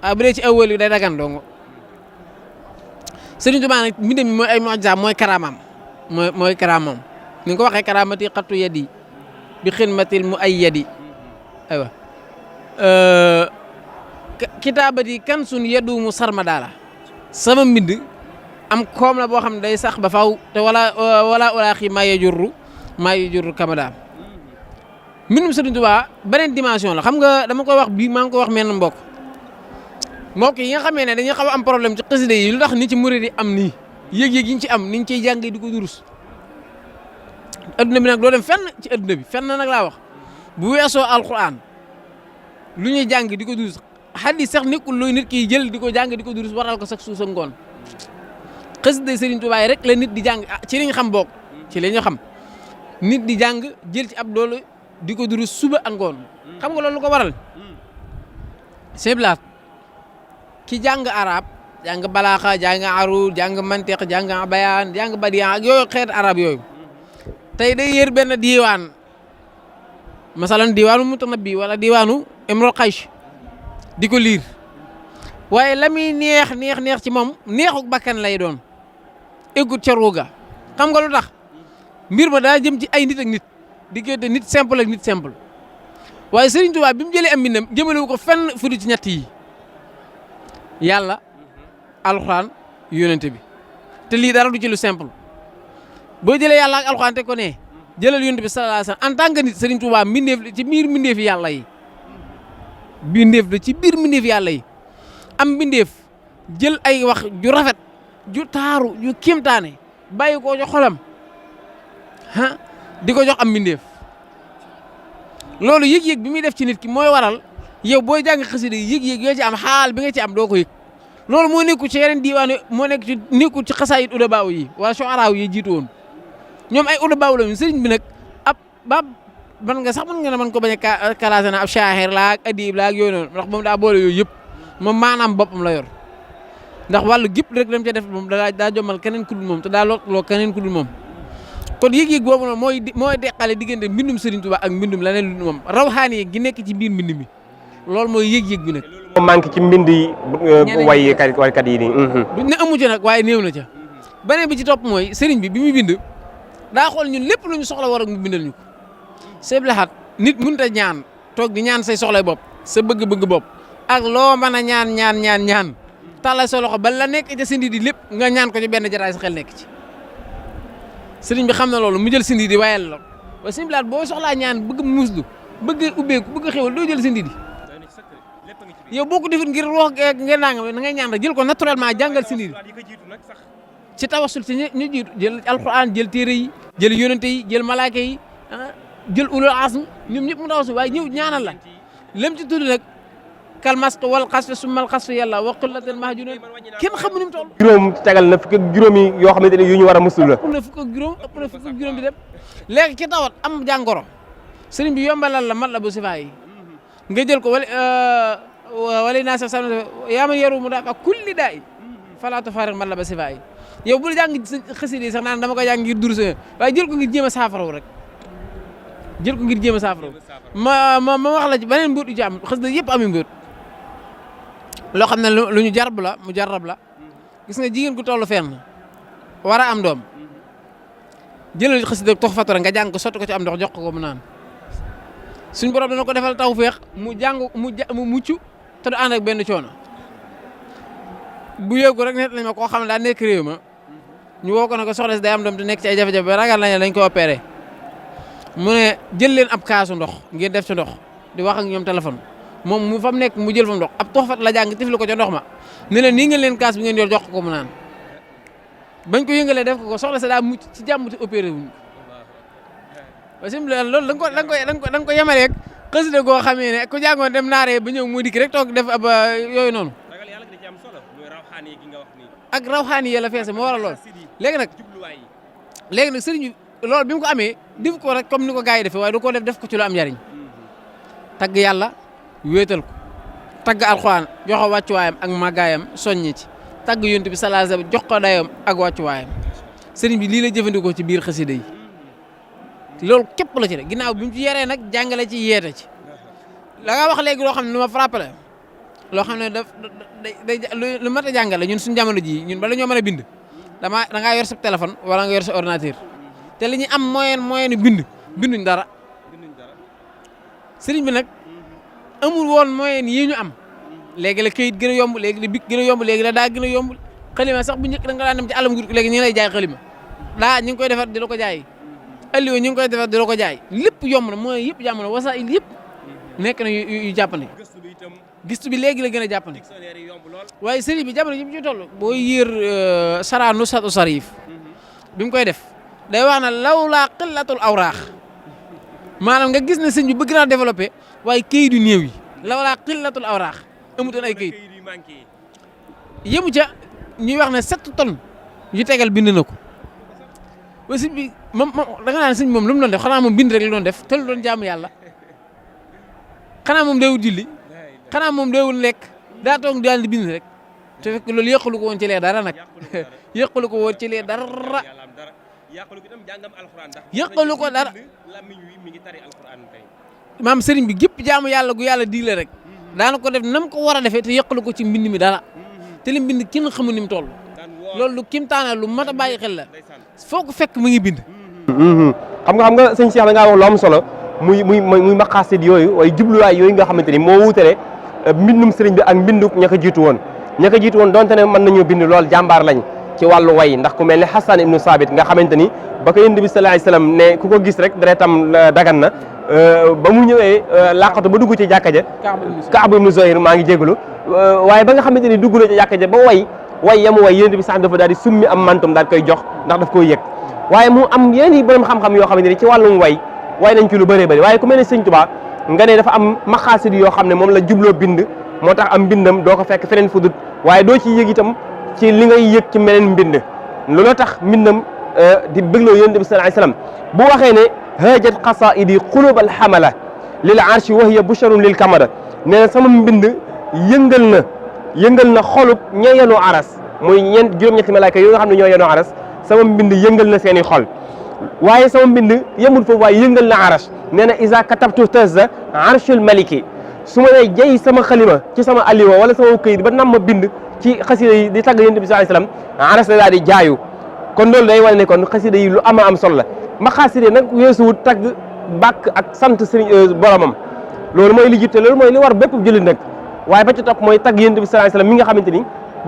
waaye bu dee ci aw waliyu day dagan dong Sëriñ Tuubaa nag mbindam mi mooy ay mu'jiza mooy karaamam mooy karaamam ni nga ko waxee karaamati xattu yadi bi xidmatil mu ay yadi aywa kitaabati kan sun yadu mu sarmadaala sama mbind am koom la boo xam ne day sax ba faw te wala ulaaxi maa yajurru kamada mbindum Sëriñ Tuubaa beneen dimension la xam nga dama koy wax bii maa ngi koy wax menn mbokk yi nga xamee ne dañuy xaw a am problème ci xasida yi lu tax ni ci murid yi am nii yëg-yëg yi ñu ci am ni ñu ciy jàngee di ko durus adduna bi nag doo dem fenn ci adduna bi fenn nag laa wax bu weesoo alquran lu ñuy jàng di ko durus hadis sax nekkul looy nit ki jël di ko jàng di ko durus waral ko sax suusa ngoon xasida Sëriñ Tuubaa rek la nit di jàng ci li ñu xam bokk ci li ñu xam nit di jàng jël ci ab doole di ko durus suba ak ngoon xam nga loolu lu ko waral seblaat ki jàng arab jàng balaaxa jàng arud jàng mantiq jàng bayaan jàng badiyan ak yooyu xeet arab yooyu tey day yër benn diiwaan masalan diiwaanu Mutanabbi wala diiwaanu Imrul Qaysh di ko liir waaye la muy neex ci moom neexuk bakkan lay doon égut ca ruuga xam nga lu tax mbir ma daa jëm ci ay nit ak nit diggante nit simple ak nit simple waaye Sëriñ Tuubaa bi mu jëlee am mbindam jëmalewu ko fenn fu ci ñett yi yàlla alxuraan yónnente bi te lii dara du ci lu simple boo jëlee yàlla ak alxuraan te ko ne jëlal yónnente bi sallallahu alayhi wasallam en tant que nit Sëriñ Tuubaa mbindeef ci biir mbindeef yàlla yi mbindeef la ci biir mbindeef yàlla yi am mbindeef jël ay wax ju rafet ju taaru ju kéemtaane bàyyi ko jox xolam di ko jox am mbindeef loolu yëg-yëg bi muy def ci nit ki mooy waral yow booy jàng xasida yi yëg-yëg yoo ci am xaal bi nga ci am doo ko yëg loolu moo nekku ci yeneen diiwaan moo nekk ci nekku ci xasaayid udabaaw yi wala shu'araaw yi jiitu woon ñoom ay udabaaw la sëriñ bi nag ab ba man nga sax mën nga ne man ko bañ a kalaase na ab shaahir la ak adib la ak yooyu noonu ndax moom daa boole yooyu yëpp moom maanaam boppam la yor ndax wàllu gépp rek lam ca def moom daa jommal keneen ku dul moom te daa loo keneen ku dul moom kon yëg-yëg boobu noonu mooy deqale diggante mbindum Sëriñ Tuubaa ak mbindum leneen lu dul moom rawxaani gi nekk ci biir mbind mi loolu mooy yëg-yëg bi nag. moom manqué ci mbind yi. waykat yi nii. du ne amu ci nag waaye néew na ca. beneen bi ci topp mooy sëriñ bi muy bind daa xool ñun lépp lu ñu soxla war ak mu bindal ñu ko. Sëñ Lahat nit mënut a ñaan toog di ñaan say soxlay bopp sa bëgg-bëgg bopp ak loo mën a ñaan tàllal sa loxo ba la nekk ca sindi di lépp nga ñaan ko ci benn jataay sa xel nekk ci. sëriñ bi xam na loolu mu jël sindi di wayal la waaye Sëñ Lahat boo soxlaa ñaan bëgg muslu bëgg ubbeeku bëgg xewal doo jël sindi di yow boo ko defit ngir wax ngeen naa nga ngay ñaan rek jël ko naturellement jàngal si niir ci tawassul ci ñu jiitu jël alxuraan jël téere yi jël yonente yi jël malaaka yi jël ulul azm ñoom ñëpp mu tawassul waaye ñëw ñaanal la lem ci tudd nag kal masq wal xasf summal xasf yàlla wa qillatul mahjunun kenn xamu ni mu toll juróom tegal na fukk ak juróom yi yoo xamante ne yu ñu war a musul la ëpp na fukk ak juróom bi dem léegi ki tawat am jàngoro sëriñ bi yombalal la mat la bu sifaa yi nga jël ko wala naa sax yaa man yaru mu daa fa kulli daa i fala tufaariq mat la ba sifaa yi yow bul jàng xasida yi sax naan dama ko jàng ngir dur sa waaye jël ko ngir jéem a saafaraw rek jël ko ngir jéem a saafaraw ma wax la ci beneen mbóot yu ci am xasida yëpp ami mbóot loo xam ne lu ñu jarab la mu jarab la gis nga jigéen gu tollu fenn war a am doom jëlal xasida tox fatura nga jàng ko sotti ko ci am ndox jox ko mu naan suñ borom dana ko defal tawfeex mu jàng mu mucc te du ànd ak benn coono bu yëgu rek net lañ ma koo xam ne daa nekk réew ma ñu woo ko ne ko soxna si day am doom te nekk ci ay jafe-jafe ba ragal nañ lañ ko opéré mu ne jël leen ab kaasu ndox ngeen def ci ndox di wax ak ñoom téléphone moom mu fa mu nekk mu jël fa ndox ab toxfat la jàng tifli ko ca ndox ma ne leen nii ngeen leen kaas bi ngeen yor jox ko mu naan bañ ko yëngalee def ko soxla sa daa mucc ci jàmm te opéré wuñ ko parce que loolu da nga ko yemale rek xasida goo xamee ne ku jàngoon dem naaree ba ñëw mu dikk rek toog def ab yooyu noonu ak rawxaani yi la feese moo waral lool léegi nag sëriñ bi loolu bi mu ko amee def ko rek comme ni ko gars yi defee waaye du ko def ko ci lu am njariñ tagg yàlla wéetal ko tagg alxuraan jox ko wàccuwaayam ak màggaayam soññi ci tagg yonent bi sallallahu alayhi wasallam jox ko dayam ak wàccuwaayam sëriñ bi lii la jëfandikoo ci biir xasida yi loolu képp la ci de ginnaaw bi mu ci yeree nag jàngale ci yeete ci la nga wax léegi loo xam ne lu ma frappé la loo xam ne lu mat a jàngale ñun suñu jamono ji ñun bala ñoo mën a bind da ngaa yor sa téléphone wala nga yor sa ordinateur te li ñu am moyen binduñ dara sëriñ bi nag amul woon moyen yi ñu am léegi la këyit gën a yomb léegi la bic gën a yomb léegi la daa gën a yomb xalima sax bu njëkk da nga daan dem ci àllam léegi ñu lay jaay xalima daa ñu ngi koy defar di la ko jaay alliwo ñu ngi koy defar di la ko jaay lépp yomb na mooy yëpp jàmm na wasaayil yëpp nekk na yu jàppandi gistu bi léegi la gën a jàppandi waaye sëriñ bi jamono yi mu ci toll boo yër sara nusatu sarif bi mu koy def day wax na lawlaa qillatul awraax maanaam nga gis ne sëñ bi bëgg naa développé waaye kayit yu néew yi lawlaa qillatul awraax amutoon ay kayit yëmu ca ñuy wax ne 7 tonnes yu tegal bind na ko ba sëñ bi moom da nga naan sëñ moom lu mu doon def xanaa moom bind rek la doon def te lu doon jaamu yàlla xanaa moom deewul julli xanaa moom deewul lekk daa toog daal di bind rek te fekk loolu yëqalu ko woon ci lee dara nag yëqalu ko woon ci lee dara yëqalu ko dara maam sëriñ bi gépp jaamu yàlla gu yàlla digle rek daana ko def nam ko war a defee te yëqalu ko ci mbind mi dara te li mbind kenn xamul ni mu toll loolu lu kimtaana lu mat a bàyyi xel la foo ko fekk mu ngi bind xam nga sëñ Cheikh da ngaa wax lu am solo muy maqaasid yooyu waaye jubluwaay yooyu nga xamante ni moo wutale mbindum sëriñ bi ak mbinduk ña ko jiitu woon donte ne mën nañoo bind lool jàmbaar lañ ci wàllu way ndax ku mel ne Hassan ibnu Sabit nga xamante ni ba ko yonent bi sallallahu alayhi wasallam ne ku ko gis rek deretam dagan na ba mu ñëwee laqatu ba dugg ci jàkka ja Kaab ibnu Zuhayr maa ngi jégalu waaye ba nga xamante ni dugg na ci jàkka ja ba way yamu way yonent bi sax dafa daal di summi am mantum daal koy jox ndax daf koy yëg waaye mu am yeneen i borom xam-xam yoo xamante ni ci wàllum way nañ ci lu bëree bëri waaye ku mel ne sëñ Tuubaa nga ne dafa am maqaasid yoo xam ne moom la jubloo bind moo tax am mbindam doo ko fekk feneen fudut waaye doo ci yëg itam ci li ngay yëg ci meneen mbind looloo tax mbindam di bëggloo yonent bi sallallahu alayhi wasallam bu waxee ne haajat qasaidi qulub alhamala lil arshi wa hiya busharun lil kamara nee na sama mbind yëngal na xolub ña yenoo aras muy juróom-ñetti malaaka yoo nga xam ne ñoo yenoo aras sama mbind yëngal na seeni xol waaye sama mbind yemul foofu waaye yëngal na arash nee na isa katabtu tazza arshul maliki su ma nee jay sama xalima ci sama alliwa wala sama këyit ba nam ma bind ci xasida yi di tagg yonent bi sallallahu alayhi wasallam arash la daal di jaayu kon loolu day wane ne kon xasida yi lu ama am solo la ma xasida nag weesuwut tagg bàkk ak sant sëriñ boromam loolu mooy li jiite loolu mooy li war bépp jullit nag waaye ba ci topp mooy tagg yonent bi sallallahu alayhi wasallam mi nga xamante ni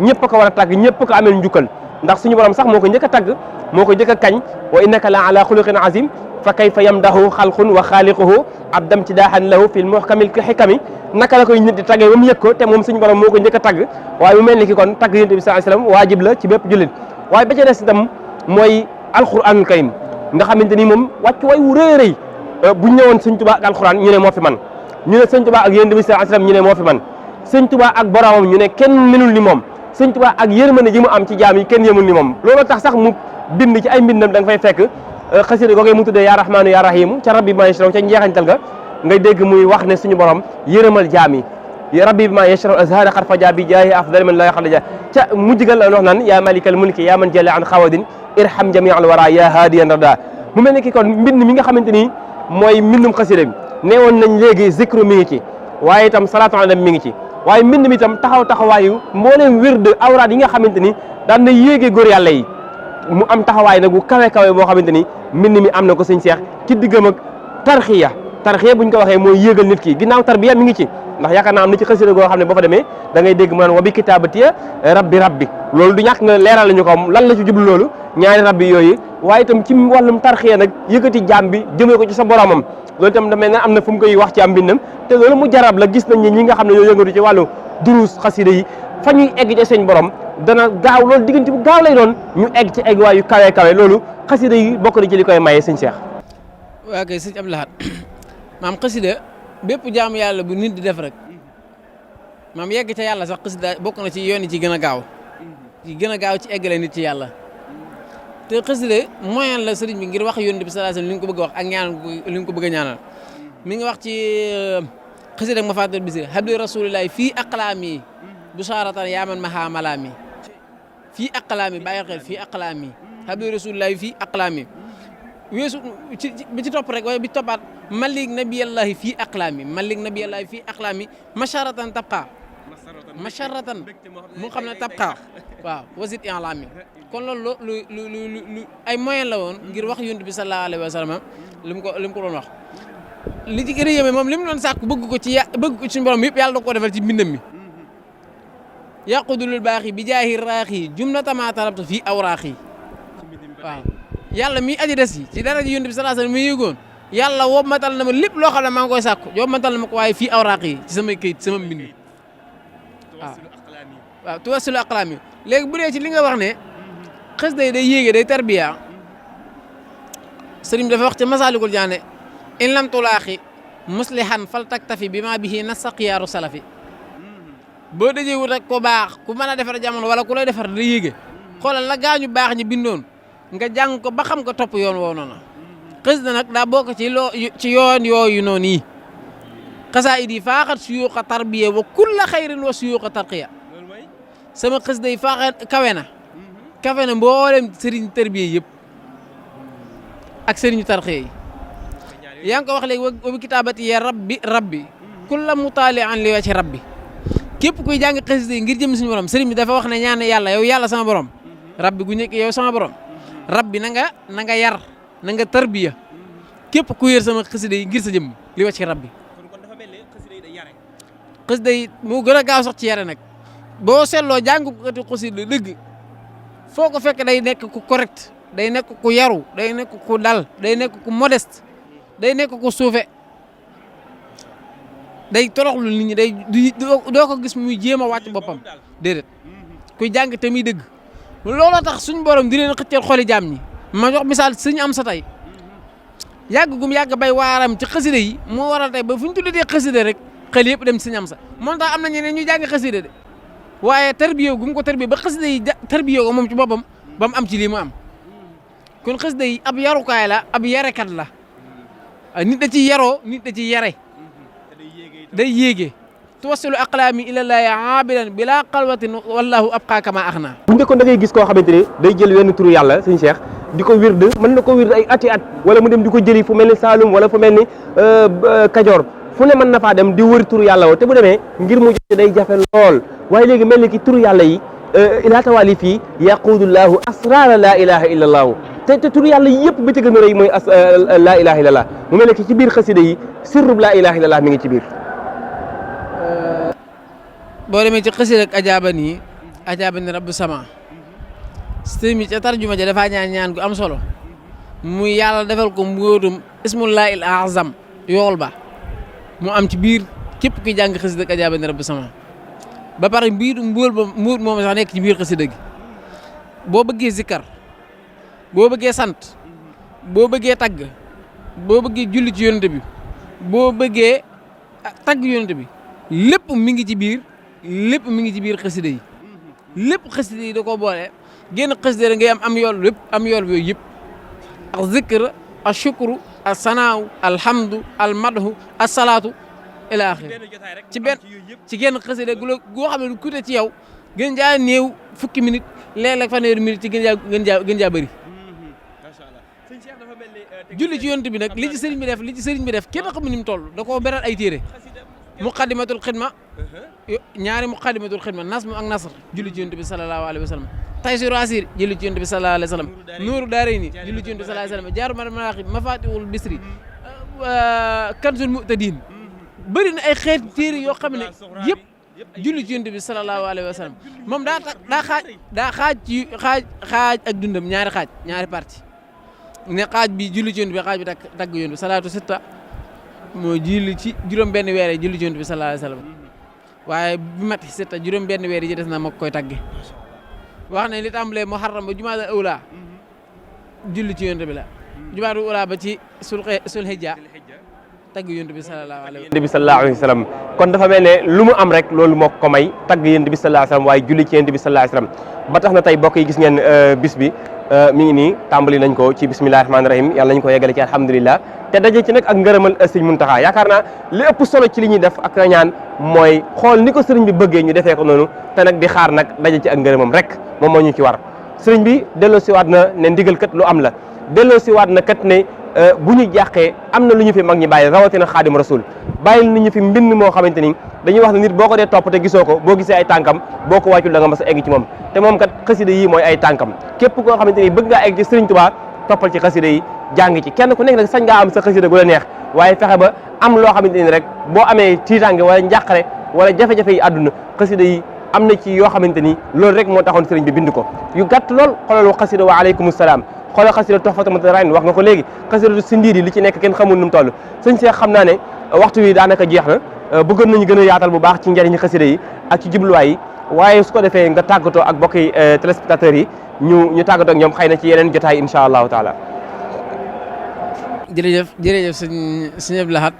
ñëpp a ko war a tagg ñëpp ko amee njukkal ndax suñu borom sax moo ko njëkk a tagg moo ko njëkk a kañ wa innaka la ala xuluqin azim fa kayfa yamdahu xalqun wa xaaliquhu abdam tidaahan lahu fil muhkamil xikami naka la koy nit di taggee ba mu yëg ko te moom suñu borom moo ko njëkk a tagg waaye mu mel ni ki kon tagg yonent bi sallallahu alayhi wasallam waajib la ci bépp jullit waaye ba ca des itam mooy alquranul karim nga xamante ni moom wàccu way wu rëy rëy bu ñëwoon sëñ Tuubaa ak alquran ñu ne moo fi man ñu ne sëñ Tuubaa ak yonent bi sallallahu alayhi wasallam ñu ne moo fi man sëñ Tuubaa ak boromam ñu ne kenn mënul ni moom sëñ Tuubaa ak yërmande ji mu am ci jaam yi kenn yëmul ni moom loolu tax sax mu bind ci ay mbindam da nga fay fekk xasida googee mu tuddee yaa rahmaanu yaa rahimu ca rabbi ma yashraw ca njeexantal ga ngay dégg muy wax ne suñu borom yërëmal jaam yi ya rabbi bi ma yashrahu azhara xar faja bi jaahi afdal man la yaxlaja ca mujjigal la wax naan yaa malikal mulki yaa man jalla an xawadin irham jami al wara ya hadiyan rada mu mel ni ki kon mbind mi nga xamante ni mooy mbindum xasida bi neewoon nañ léegi zikru mi ngi ci waaye itam salaatu ala mi ngi ci waaye mbind mi itam taxawaayu mbooleem wird awraat yi nga xamante ni daan na yéegee góor yàlla yi mu am taxawaay nag bu kawe boo xamante ni mbind mi am na ko sëñ Cheikh ci diggam ak tarxiya buñ ko waxee mooy yéegal nit ki ginnaaw tarbiya mi ngi ci ndax yaakaar naa am na ci xasida goo xam ne boo fa demee da ngay dégg mu naan wa bi kitaabatiya rabbi loolu du ñàkk nga leeral lañu ko lan la ci jublu loolu ñaari rabbi yooyu waaye itam ci wàllum tarxiya nag yëkkati jaam bi jëmee ko ci sa boromam loolu itam da mel ne am na fu mu koy wax ci am mbindam te loolu mu jarab la gis nañ ni ñi nga xam ne ñoo yëngatu ci wàllu durus xasida yi fa ñuy egg ci seen borom dana gaaw loolu diggante bu gaaw lay doon ñu egg ci egg waay yu kawe loolu xasida yi bokk na ci li koy maye sëñ Cheikh. waa kay sëñ Abdou Lahad maam xasida bépp jaamu yàlla bu nit di def rek maam yegg ca yàlla sax xasida bokk na ci yoon yi ci gën a gaaw ci eggale nit ci yàlla te xasida moyen la sëriñ bi ngir wax yonent bi sallallahu alayhi wasallam li nga ko bëgg a wax ak ñaan li nga ko bëgg a ñaanal mi ngi wax ci xasida ak Mafaatihul Bichri habli rasulillahi fii aqlaami busharatan yaa man maha malaami fii aqlaami bàyyi xel fii aqlaami habli rasulillahi fii aqlaami weesu bi ci topp rek waaye bi toppaat malik nabiyallahi fii aqlaami masharatan tabqa masharatan mu xam ne tabqa waaw wasit i'laami kon loolu lu ay moyen la woon ngir wax yonent bi sallallahu alayhi wa sallam li mu ko doon wax li ci gën a yéeme moom li mu doon sàkk bëgg ko ci suñu borom yëpp yàlla da koo defal ci mbindam mi yaqudulul baaxi bi jaahi raaxi jumlatama talabtu fii awraaxi waaw yàlla mi aji des yi ci dara ji yonent bi sallallahu alayhi wa sallam mi yëgoon yàlla wommatal na ma lépp loo xam ne maa ngi koy sàkku wommatal na ma ko waaye fii awraax yi ci samay këyit sama mbind waaw tuwasilu aqlaam yi léegi bu dee ci li nga wax ne xës day yéege day tarbiya sëriñ bi dafa wax ci masaalikul jaane in lam tulaaxi muslihan fal taktafi bi ma bihi nassa xiyaaru salafi boo dajee wut rek ko baax ku mën a defar jamono wala ku lay defar da yéege xoolal la gaañu baax ñi bindoon nga jàng ko ba xam ko topp yoon woo noonu xasida nag daa bokk ci yoon yooyu noonu yi xasaayid yi faaxat suyuuqa tarbiya wa kulla xayrin wa suyuuqa tarqiya sama xasida yi faaxat kawe na mboolem sëriñ tarbiya yëpp ak sëriñu tarqiya yi yaa ngi ko wax léegi wa bi kitaabati ya rabbi kulla mutaalian li wacci rabbi képp kuy jàng xasida yi ngir jëm suñu borom sëriñ bi dafa wax ne ñaan yàlla yow yàlla sama borom rabbi gu nekk yow sama borom rabbi na nga yar na nga tarbiya képp ku yër sama xasida yi ngir sa jëm li wacc rabbi kon dafa mel ne xasida yi day yare xasida yi moo gën a gaaw sax ci yare nag boo seetloo jàng ko ati xasida dëgg foo ko fekk day nekk ku correct day nekk ku yaru day nekk ku dal day nekk ku modeste day nekk ku suufe day toroxlu nit ñi day doo ko gis muy jéem a wàcc boppam déedéet kuy jàng te muy dëgg looloo tax suñu borom di leen xëcceel xoli jaam ñi ma jox misaal suñu am sa tey yàgg gum yàgg bay waaram ci xasida yi moo waral tey ba fu ñu tuddee xasida rek xel yëpp dem ci suñu am sa moo tax am na ñeneen ñu jàng xasida de waaye tarbiya gum ko tarbiya ba xasida yi tarbiya ko moom ci boppam ba mu am ci lii mu am kon xasida yi ab yarukaay la ab yarekat la nit da ci yaroo nit da ci yare day yéege tuwasilu aqlaami ilallaahi aabidan bila xalwatin wallahu abqaa kama axna bu njëkkoon da ngay gis koo xamante ni day jël wenn turu yàlla sëñ Cheikh di ko wird mën na ko wird ay ati at wala mu dem di ko jëli fu mel ni Saalum wala fu mel ni Kajoor fu ne mën na faa dem di wër turu yàlla woo te bu demee ngir mu jot day jafe lool waaye léegi mel ni ki turu yàlla yi ilaa tawaali fii yaquudullahu asraara laa ilaha illa allaahu te turu yàlla yëpp ba ci gën a rëy mooy laa ilaha illa allah mu mel ni ki ci biir xasida yi sirrub laa ilaha illa allah mi ngi ci biir boo demee ci xasida ak ajaabani rabbu sama sëñ bi ca tarjuma ja dafaa ñaan gu am solo muy yàlla defal ko mbóotum ismullahil azam yool ba mu am ci biir képp kuy jàng xasida ak ajaabani rabbu sama ba pare mbóot moom sax nekk ci biir xasida gi boo bëggee zikkar boo bëggee sant boo bëggee tagg boo bëggee julli ci yonent bi boo bëggee tagg yonent bi lépp mi ngi ci biir xasida yi lépp xasida yi da ko boole génn xasida da ngay am yool lépp am yool yooyu yëpp ak zikr ak shukru ak sanaaw alhamdu al madhu ak salaatu ila axir ci genn xasida goo xam ne du coûté ci yow gën jaa néew fukki minute léeg-léeg fanweeri minute ci gën jaa bëri julli ci yonent bi nag li ci sëriñ bi def kenn xamul ni mu toll da koo beral ay téere muqaddimatul xidma ñaari muqaddimatul xidma nasm ak nasr julli ci yonent bi sallallahu alayhi wa sallam taysiru asir julli ci yonent bi sallallahu alayhi wa sallam nuuru daarayni julli ci yonent bi sallallahu alayhi wa sallam jaaru maraaxib mafatihul bisri kanzul mu'tadin bëri na ay xeeti téere yoo xam ne yëpp julli ci yonent bi sallallahu alayhi wa sallam moom daa xaaj ak dundam ñaari parti ne xaaj bi julli ci yonent bi xaaj bi tagg yonent bi salaatu sitta moo julli ci juróom benn weer yi julli ci yonent bi sallallahu alayhi wa sallam waaye bi mati sitta juróom benn weer yi ci des na ma koy tagge wax ne li tàmbalee muharram ba jumaada awla julli ci yonent bi la jumaada awla ba ci sulhijja tagg yonent bi sallallahu alayhi wa sallam kon dafa mel ne lu mu am rek loolu moo ko may tagg yonent bi sallallahu alayhi wa sallam waaye julli ci yonent bi sallallahu alayhi wa sallam ba tax na tey bokk yi gis ngeen bis bi mi ngi nii tàmbali nañ ko ci bismillahi rahmaani rahim yàlla nañ ko yeggale ci alhamdulilah te daje ci nag ak ngërëmal sëriñ Muntaxa yaakaar naa li ëpp solo ci li ñuy def ak ñaan mooy xool ni ko sëriñ bi bëggee ñu defee ko noonu te nag di xaar nag daje ci ak ngërëmam rek moom moo ñu ci war sëriñ bi delloo siwaat na ne ndigal kat lu am la delloo siwaat na kat ne bu ñu jàqee am na lu ñu fi mag ñi bàyyi rawatina xaadim rasul bàyyil nañu fi mbind moo xamante ni dañuy wax ne nit boo ko dee topp te gisoo ko boo gisee ay tànkam boo ko wàccul da nga mas a egg ci moom te moom kat xasida yi mooy ay tànkam képp koo xamante ni bëgg ngaa egg ci Sëriñ Tuubaa toppal ci xasida yi jàng ci kenn ku nekk nag sañ ngaa am sa xasida gu la neex waaye fexe ba am loo xamante ni rek boo amee tiitaange wala njàqare wala jafe-jafe yi àdduna xasida yi am na ci yoo xamante ni loolu rek moo taxoon sëriñ bi bind ko yu gàtt lool xoolal xasida wa aleykum salaam xoolal xasida Tuhfatu Mutarayn wax nga ko léegi xasida Sindiidi li ci nekk kenn xamul nu mu toll sëñ Cheikh xam naa ne waxtu wi daanaka jeex na bëggoon nañu gën a yaatal bu baax ci njëriñu xasida yi ak ci jubluwaay yi waaye su ko defee nga tàggatoo ak bokki téléspectateurs yi ñu tàggatoo ak ñoom xëy na ci yeneen jotaay incha allahu taala. jërëjëf sëñ Abdou Lahad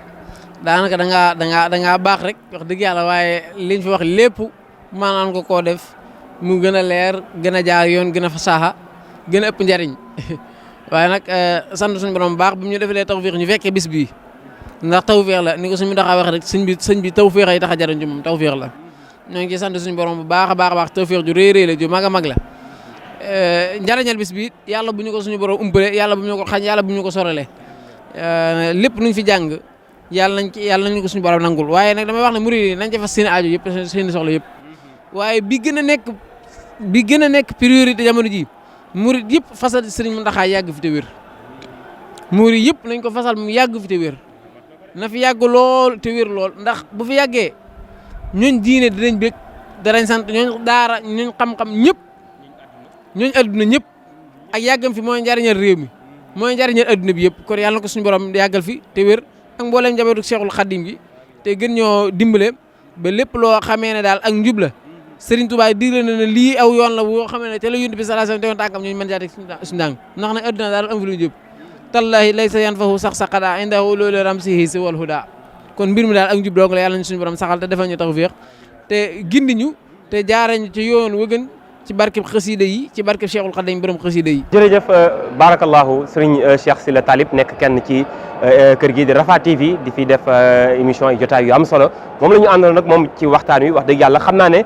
daanaka da ngaa baax rek wax dëgg yàlla waaye liñ fi wax lépp maanaam ko koo def mu gën a leer gën a jaar yoon gën a fasaaxa gën a ëpp njariñ waaye nag sant suñu borom baax bi ñu defalee tawfeex ñu fekkee bis bii ndax tawfeex la ni ko suñu taxaa waxee rek sëñ bi tawfeex yi tax a jariñ ci moom tawfeex la ñoo ngi ciy sant suñu borom bu baax a baax tawfeex ju rëy la ju mag a mag la njariñal bis bi yàlla bu ñu ko suñu borom umpale yàlla bu ñu ko xañ yàlla bu ñu ko sorale lépp nuñ fi jàng yàlla nañ ko suñu borom nangul waaye nag damay wax ne murid yi nañ ca fas seen aajo yëpp seen soxla yëpp waaye bi gën a nekk priorité jamono ji murid yëpp fasal sëriñ Muntaxa yàgg fi te wér murid yëpp nañ ko fasal mu yàgg fi te wér na fi yàgg lool te wér lool ndax bu fi yàggee ñooñ diine dinañ bég danañ sant ñooñ daara ñooñ xam-xam ñëpp ñooñ adduna ñëpp ak yàggam fi mooy njariñal réew mi mooy njariñal adduna bi yëpp kon yàlla na ko suñu borom yàggal fi te wér ak mbooleem njabootu Seexul Xaddim gi te gën ñoo dimbale ba lépp loo xamee ne daal ak njub la Sëriñ Tuubaa digle na ne lii aw yoon la boo xamee ne te la Yonent bi sallallahu alayhi wasallam tegoon tànkam ñu mën jaa teg suñu tànk ndax nag adduna daal am fi lu jub tallahi laysa yanfahu sax saqada indahu loolu ramsihi si wal huda kon mbir mi daal ak njub doog la yàlla ñu suñu borom saxal te defal ñu tawfiq te gindi ñu te jaare ñu ci yoon wa gën ci barkeb xasida yi ci barkeb Cheikhul Khadim borom xasida yi. jërëjëf barakallahu sëriñ Cheikh Sylla Talib nekk kenn ci kër gi di Rafah TV di fi def émission yi jotaay yu am solo moom la ñu àndal nag moom ci waxtaan wi wax dëgg yàlla xam naa ne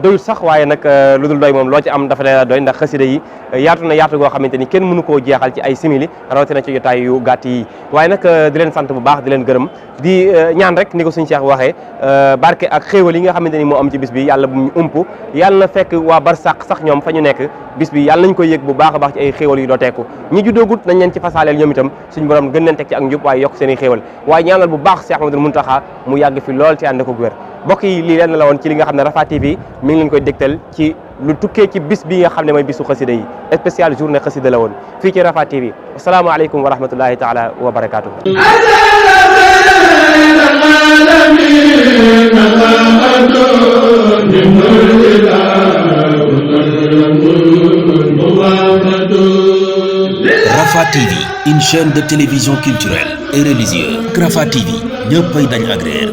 doyul sax waaye nag lu dul doy moom loo ci am dafa leen a doy ndax xasida yi yaatu na yaatu goo xamante ni kenn mënu koo jeexal ci ay simili rawatina ci jotaay yu gàtt yi waaye nag di leen sant bu baax di leen gërëm di ñaan rek ni ko suñu Cheikh waxee barke ak xéewal yi nga xamante ni moo am ci bis bi yàlla bu ñu ump yàlla na fekk waa barsàq sax ñoom fa ñu nekk bis bi yàlla nañ koy yëg bu baax a baax ci ay xéewal yu doo teeku ñi juddoogut nañ leen ci fasaaleel ñoom itam suñu borom gën leen teg ci ak njub waaye yokk seen i xéewal waaye ñaanal bu baax Cheikh Ahmadou Mountakha mu yàgg fi lool ci ànd ko wér mbokk yi lii leen la woon ci li nga xam ne Rafah TV mi ngi leen koy dégtal ci lu tukkee ci bis bi nga xam ne mooy bisu xasida yi spécial journée xasida la woon fii ci Rafah TV asalaamaaleykum wa rahmatullahi taala wa barakatuh Rafah TV, une chaîne de télévision culturelle et religieuse. Rafah TV, ñëppay dañ agréer.